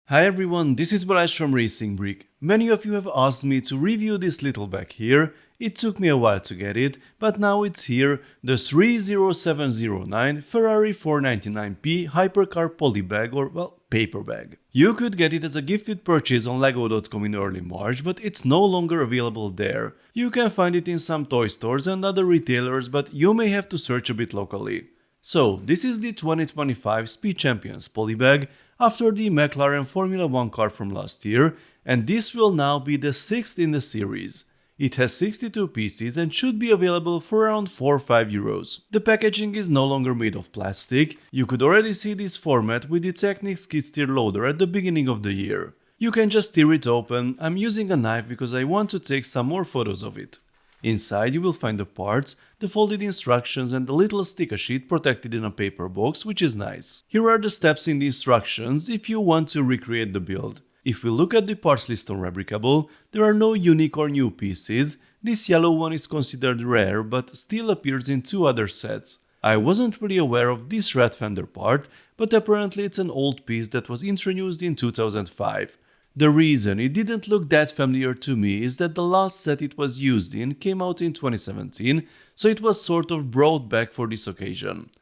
Hi everyone, this is Balazs from RacingBrick. Many of you have asked me to review this little bag here. It took me a while to get it, but now it's here, the 30709 Ferrari 499p Hypercar polybag or, well, paper bag. You could get it as a gifted purchase on lego.com in early March, but it's no longer available there. You can find it in some toy stores and other retailers, but you may have to search a bit locally. So, this is the 2025 Speed Champions polybag after the McLaren Formula 1 car from last year, and this will now be the 6th in the series. It has 62 pieces and should be available for around 4 or 5 euros. The packaging is no longer made of plastic. You could already see this format with the Technic skid steer loader at the beginning of the year. You can just tear it open. I'm using a knife because I want to take some more photos of it. Inside you will find the parts, the folded instructions and the little sticker sheet protected in a paper box, which is nice. Here are the steps in the instructions if you want to recreate the build. If we look at the parts list on Rebrickable, there are no unique or new pieces. This yellow one is considered rare but still appears in 2 other sets. I wasn't really aware of this red fender part, but apparently it's an old piece that was introduced in 2005. The reason it didn't look that familiar to me is that the last set it was used in came out in 2017, so it was sort of brought back for this occasion.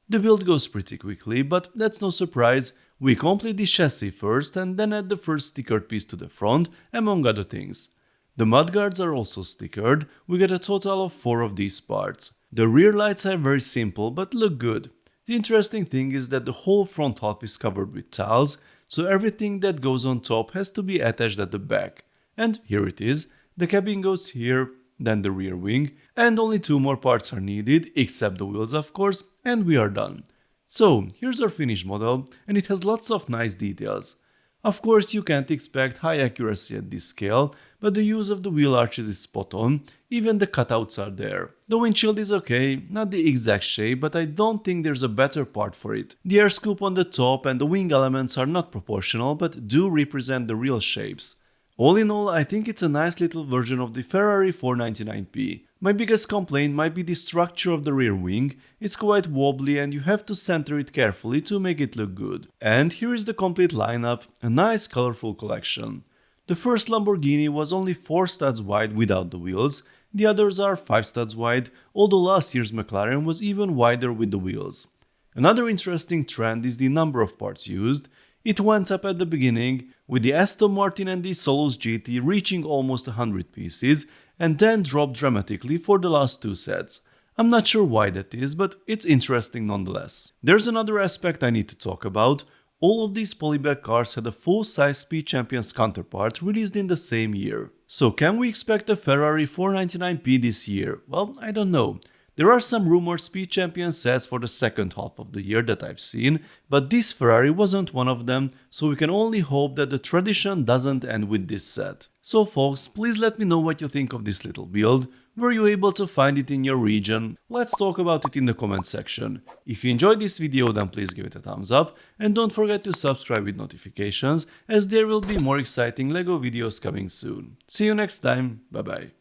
The build goes pretty quickly, but that's no surprise. We complete the chassis first and then add the first stickered piece to the front, among other things. The mudguards are also stickered. We get a total of 4 of these parts. The rear lights are very simple but look good. The interesting thing is that the whole front half is covered with tiles, so everything that goes on top has to be attached at the back. And here it is. The cabin goes here, then the rear wing, and only 2 more parts are needed, except the wheels of course, and we are done. So here's our finished model, and it has lots of nice details. Of course you can't expect high accuracy at this scale, but the use of the wheel arches is spot on, even the cutouts are there. The windshield is okay, not the exact shape, but I don't think there's a better part for it. The air scoop on the top and the wing elements are not proportional, but do represent the real shapes. All in all, I think it's a nice little version of the Ferrari 499p. My biggest complaint might be the structure of the rear wing. It's quite wobbly and you have to center it carefully to make it look good. And here is the complete lineup, a nice colorful collection. The first Lamborghini was only 4 studs wide without the wheels, the others are 5 studs wide, although last year's McLaren was even wider with the wheels. Another interesting trend is the number of parts used. It went up at the beginning, with the Aston Martin and the Solus GT reaching almost 100 pieces, and then dropped dramatically for the last 2 sets. I'm not sure why that is, but it's interesting nonetheless. There's another aspect I need to talk about. All of these polybag cars had a full-size Speed Champions counterpart released in the same year. So can we expect a Ferrari 499p this year? Well, I don't know. There are some rumored Speed Champions sets for the second half of the year that I've seen, but this Ferrari wasn't one of them, so we can only hope that the tradition doesn't end with this set. So folks, please let me know what you think of this little build. Were you able to find it in your region? Let's talk about it in the comment section. If you enjoyed this video, then please give it a thumbs up and don't forget to subscribe with notifications, as there will be more exciting LEGO videos coming soon. See you next time, bye bye.